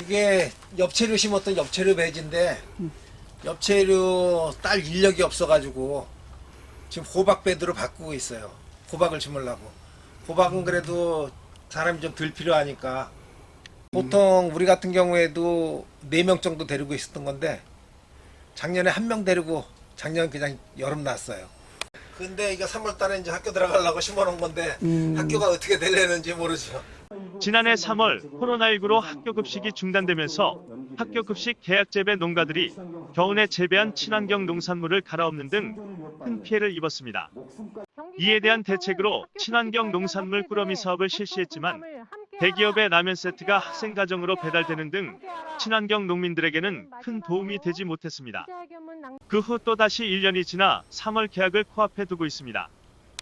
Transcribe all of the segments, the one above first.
이게 엽채류 심었던 엽채류 배지인데 엽채류 딸 인력이 없어가지고 지금 호박 배드로 바꾸고 있어요. 호박을 심으려고. 호박은 그래도 사람이 좀 덜 필요하니까 보통 우리 같은 경우에도 4명 정도 데리고 있었던 건데 작년에 1명 데리고 작년 그냥 여름 났어요. 근데 이거 3월 달에 이제 학교 들어가려고 심어놓은 건데 학교가 어떻게 되려는지 모르죠. 지난해 3월 코로나19로 학교 급식이 중단되면서 학교 급식 계약 재배 농가들이 겨우내 재배한 친환경 농산물을 갈아엎는 등 큰 피해를 입었습니다. 이에 대한 대책으로 친환경 농산물 꾸러미 사업을 실시했지만 대기업의 라면 세트가 학생 가정으로 배달되는 등 친환경 농민들에게는 큰 도움이 되지 못했습니다. 그 후 또다시 1년이 지나 3월 계약을 코앞에 두고 있습니다.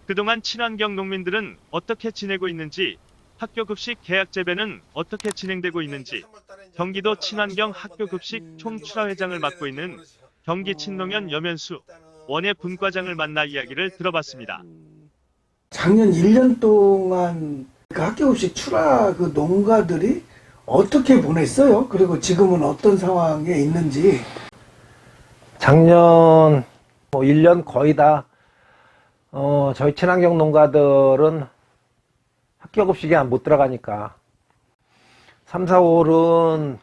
그동안 친환경 농민들은 어떻게 지내고 있는지, 학교 급식 계약 재배는 어떻게 진행되고 있는지 경기도 친환경 학교 급식 총출하회장을 맡고 있는 경기 친농연 염현수 원예 분과장을 만나 이야기를 들어봤습니다. 작년 1년 동안 그 학교 급식 출하 그 농가들이 어떻게 보냈어요? 그리고 지금은 어떤 상황에 있는지. 작년 1년 거의 다 저희 친환경 농가들은 학교 급식에 못 들어가니까 3, 4, 5월은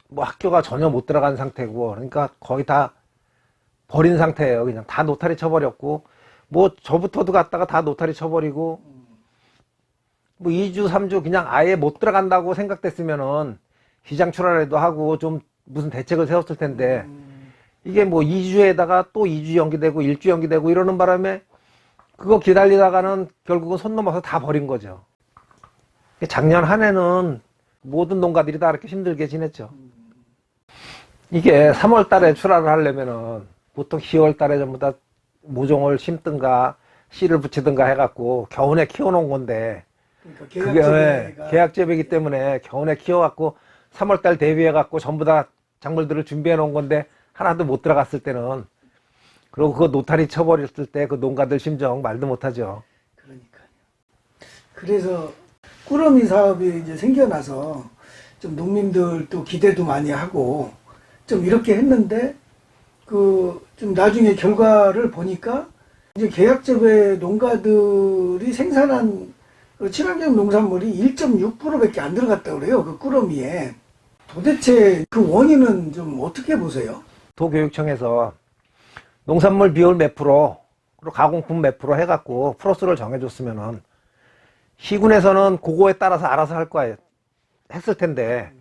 뭐 학교가 전혀 못 들어간 상태고, 그러니까 거의 다 버린 상태예요. 그냥 다 노타리 쳐버렸고, 뭐 저부터도 갔다가 다 노타리 쳐버리고, 뭐 2주, 3주 그냥 아예 못 들어간다고 생각됐으면은 시장 출하라도 하고 좀 무슨 대책을 세웠을 텐데, 이게 뭐 2주에다가 또 2주 연기되고 1주 연기되고 이러는 바람에 그거 기다리다가는 결국은 손 넘어서 다 버린 거죠. 작년 한 해는 모든 농가들이 다 이렇게 힘들게 지냈죠. 이게 3월 달에 출하를 하려면은 보통 10월 달에 전부 다 모종을 심든가 씨를 붙이든가 해갖고 겨우내 키워놓은 건데, 그게 계약 재배이기 때문에 겨우내 키워갖고 3월 달 대비해갖고 전부 다 작물들을 준비해 놓은 건데 하나도 못 들어갔을 때는, 그리고 그거 노타리 쳐버렸을 때 그 농가들 심정 말도 못하죠. 그러니까요. 그래서 꾸러미 사업이 이제 생겨나서 좀 농민들도 기대도 많이 하고 좀 이렇게 했는데, 좀 나중에 결과를 보니까 이제 계약 재배 농가들이 생산한 그 친환경 농산물이 1.6%밖에 안 들어갔다고 그래요. 그 꾸러미에. 도대체 그 원인은 좀 어떻게 보세요? 도교육청에서 농산물 비율 몇 프로, 그리고 가공품 몇 프로 해갖고 프로스를 정해줬으면은 시군에서는 그거에 따라서 알아서 할 거예요. 했을 텐데,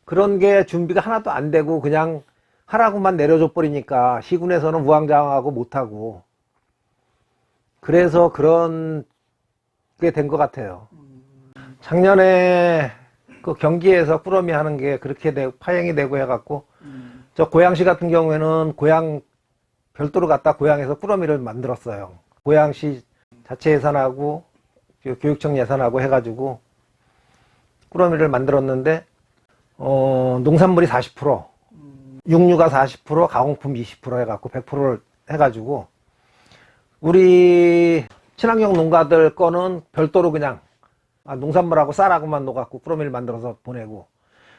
그런 게 준비가 하나도 안 되고 그냥 하라고만 내려줘 버리니까 시군에서는 우왕좌왕하고 못하고, 그래서 그런 게 된 것 같아요. 작년에 그 경기에서 꾸러미 하는 게 그렇게 파행이 되고 해갖고, 저 고양시 같은 경우에는 고양 별도로 갖다 고양에서 꾸러미를 만들었어요. 고양시 자체 예산하고 교육청 예산하고 해가지고 꾸러미를 만들었는데, 농산물이 40%, 육류가 40%, 가공품 20% 해갖고 100%를 해가지고, 우리 친환경 농가들 거는 별도로 그냥 농산물하고 쌀하고만 넣어갖고 꾸러미를 만들어서 보내고,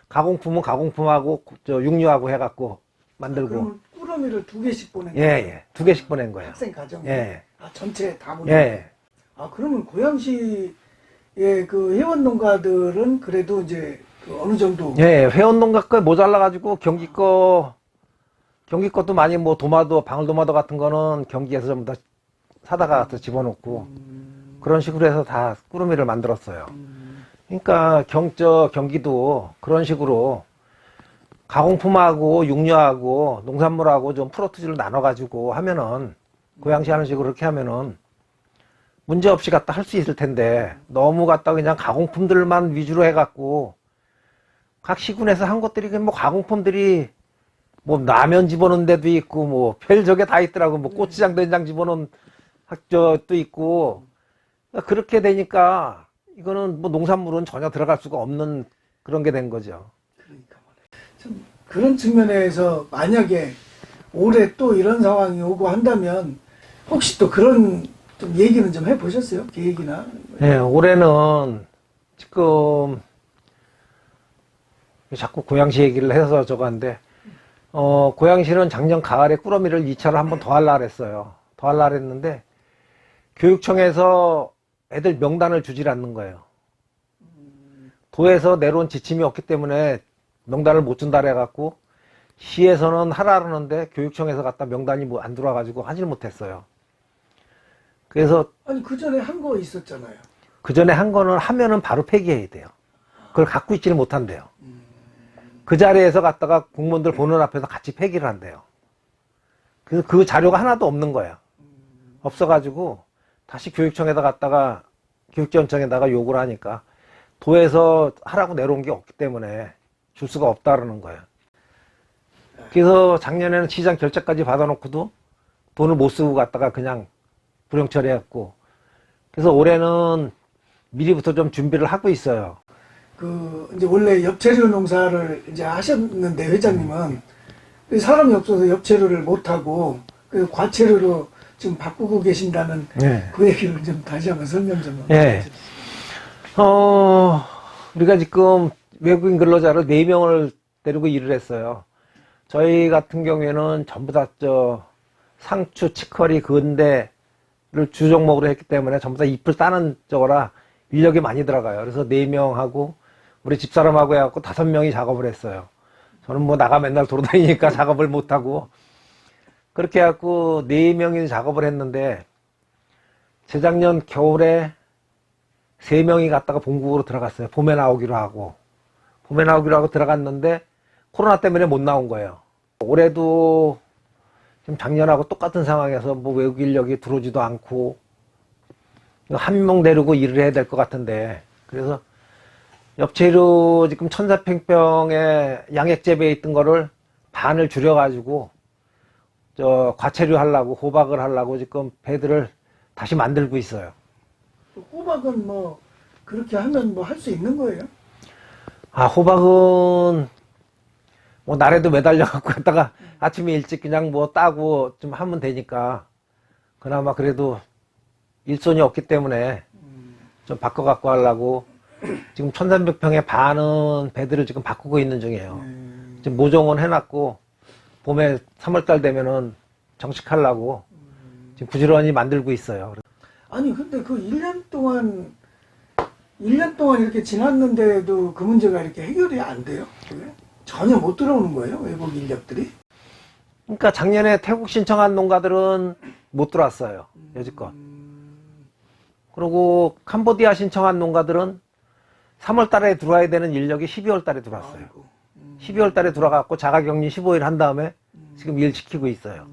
가공품은 가공품하고 육류하고 해갖고 만들고. 그러면 꾸러미를 2개씩 보낸 예, 거예요? 예. 2개씩 보낸 거예요. 학생 가정에? 예. 전체 다 보낸 예, 거예요? 예. 그러면 고양시의 그 회원 농가들은 그래도 이제 그 어느 정도. 예, 회원 농가 거 모자라가지고 경기 것도 많이 뭐 도마도, 방울도마도 같은 거는 경기에서 전부 다 사다가 가서 집어넣고 그런 식으로 해서 다 꾸러미를 만들었어요. 그러니까 경기도 그런 식으로 가공품하고 육류하고 농산물하고 좀 프로트지를 나눠가지고 하면은, 고양시 하는 식으로 그렇게 하면은 문제 없이 갖다 할 수 있을 텐데, 너무 갖다 그냥 가공품들만 위주로 해갖고 각 시군에서 한 것들이 뭐 가공품들이 뭐 라면 집어넣은 데도 있고 뭐 별저게 다 있더라고. 뭐 고추장 된장 집어넣은 학교도 있고, 그렇게 되니까 이거는 뭐 농산물은 전혀 들어갈 수가 없는 그런 게 된 거죠. 그러니까 좀 그런 측면에서 만약에 올해 또 이런 상황이 오고 한다면 혹시 또 그런 좀 얘기는 좀 해보셨어요? 계획이나? 예, 올해는 지금 자꾸 고양시 얘기를 해서 저거한데, 고양시는 작년 가을에 꾸러미를 2차로 한 번 더 하려고 했어요. 더 하려고 했는데, 교육청에서 애들 명단을 주질 않는 거예요. 도에서 내려온 지침이 없기 때문에 명단을 못 준다 그래갖고, 시에서는 하라 그러는데, 교육청에서 갖다 명단이 뭐 안 들어와가지고 하질 못했어요. 그래서 아니, 그 전에 한 거 있었잖아요. 그 전에 한 거는 하면은 바로 폐기해야 돼요. 그걸 갖고 있지를 못한대요. 그 자리에서 갖다가 공무원들 보는 앞에서 같이 폐기를 한대요. 그래서 그 자료가 하나도 없는 거예요. 없어가지고 다시 교육청에다 갔다가 교육지원청에다가 요구를 하니까 도에서 하라고 내려온 게 없기 때문에 줄 수가 없다 그러는 거예요. 그래서 작년에는 시장 결제까지 받아놓고도 돈을 못 쓰고 갔다가 그냥 불용 처리했고, 그래서 올해는 미리부터 좀 준비를 하고 있어요. 이제 원래 엽채류 농사를 이제 하셨는데, 회장님은 사람이 없어서 엽채류를 못하고, 과채류로 지금 바꾸고 계신다는 네. 그 얘기를 좀 다시 한번 설명 좀. 예. 우리가 지금 외국인 근로자를 4명을 데리고 일을 했어요. 저희 같은 경우에는 전부 다 상추, 치커리, 건대를 주 종목으로 했기 때문에 전부 다 잎을 따는 저거라 인력이 많이 들어가요. 그래서 4명하고 우리 집사람하고 해갖고 5명이 작업을 했어요. 저는 뭐 나가 맨날 돌아다니니까 작업을 못하고, 그렇게 해갖고 4명이 작업을 했는데, 재작년 겨울에 3명이 갔다가 본국으로 들어갔어요. 봄에 나오기로 하고 들어갔는데 코로나 때문에 못 나온 거예요. 올해도 지금 작년하고 똑같은 상황에서 뭐 외국 인력이 들어오지도 않고 한 명 데리고 일을 해야 될 것 같은데, 그래서 엽채류 지금 1,400평에 양액 재배에 있던 거를 반을 줄여가지고 과채류 하려고, 호박을 하려고 지금 배들을 다시 만들고 있어요. 호박은 뭐 그렇게 하면 뭐 할 수 있는 거예요? 호박은 뭐 날에도 매달려 갖고 갔다가 아침에 일찍 그냥 뭐 따고 좀 하면 되니까, 그나마 그래도 일손이 없기 때문에 좀 바꿔 갖고 하려고 지금 1,300평의 반은 배들을 지금 바꾸고 있는 중이에요. 지금 모종은 해놨고 봄에 3월달 되면은 정식하려고 지금 부지런히 만들고 있어요. 아니, 근데 그 1년 동안 이렇게 지났는데도 그 문제가 이렇게 해결이 안 돼요? 그게? 전혀 못 들어오는 거예요, 외국 인력들이? 그러니까 작년에 태국 신청한 농가들은 못 들어왔어요, 여지껏. 그리고 캄보디아 신청한 농가들은 3월 달에 들어와야 되는 인력이 12월 달에 들어왔어요. 12월 달에 들어가고 자가격리 15일 한 다음에 지금 일 시키고 있어요.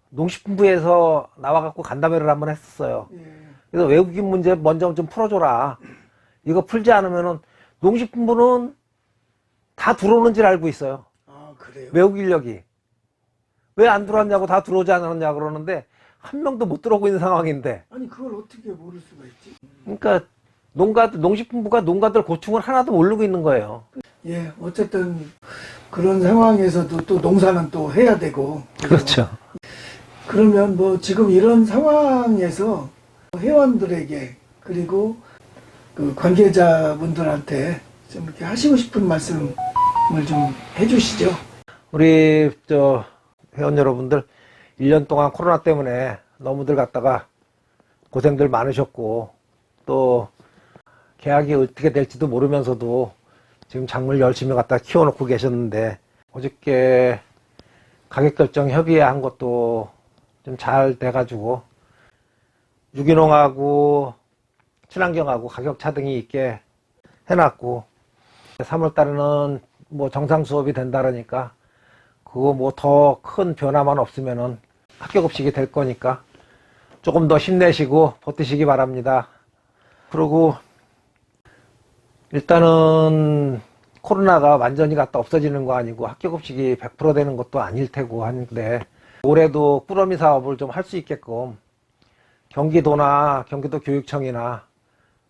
농식품부에서 나와갖고 간담회를 한번 했었어요. 예. 그래서 외국인 문제 먼저 좀 풀어줘라. 이거 풀지 않으면은 농식품부는 다 들어오는 줄 알고 있어요. 아, 그래요? 외국 인력이. 왜 안 들어왔냐고, 다 들어오지 않았냐 그러는데 한 명도 못 들어오고 있는 상황인데. 아니, 그걸 어떻게 모를 수가 있지? 그러니까 농식품부가 농가들 고충을 하나도 모르고 있는 거예요. 예, 어쨌든 그런 상황에서도 또 농사는 또 해야 되고. 그렇죠. 그러면 뭐 지금 이런 상황에서 회원들에게, 그리고 그 관계자분들한테 좀 이렇게 하시고 싶은 말씀을 좀 해주시죠. 우리 회원 여러분들 1년 동안 코로나 때문에 너무들 갖다가 고생들 많으셨고, 또 계약이 어떻게 될지도 모르면서도 지금 작물 열심히 갖다 키워놓고 계셨는데, 어저께 가격 결정 협의한 것도 좀 잘 돼가지고 유기농하고 친환경하고 가격 차등이 있게 해놨고, 3월 달에는 뭐 정상 수업이 된다라니까 그거 뭐 더 큰 변화만 없으면은 합격급식이 될 거니까 조금 더 힘내시고 버티시기 바랍니다. 그리고 일단은 코로나가 완전히 갖다 없어지는 거 아니고 합격급식이 100% 되는 것도 아닐 테고 하는데, 올해도 꾸러미 사업을 좀 할 수 있게끔 경기도나 경기도 교육청이나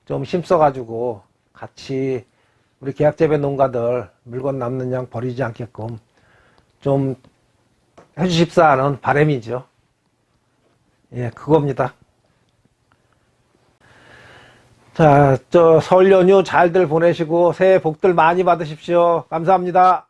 좀 힘써가지고 같이 우리 계약재배 농가들 물건 남는 양 버리지 않게끔 좀 해주십사 하는 바람이죠. 예, 그겁니다. 자, 설 연휴 잘들 보내시고 새해 복들 많이 받으십시오. 감사합니다.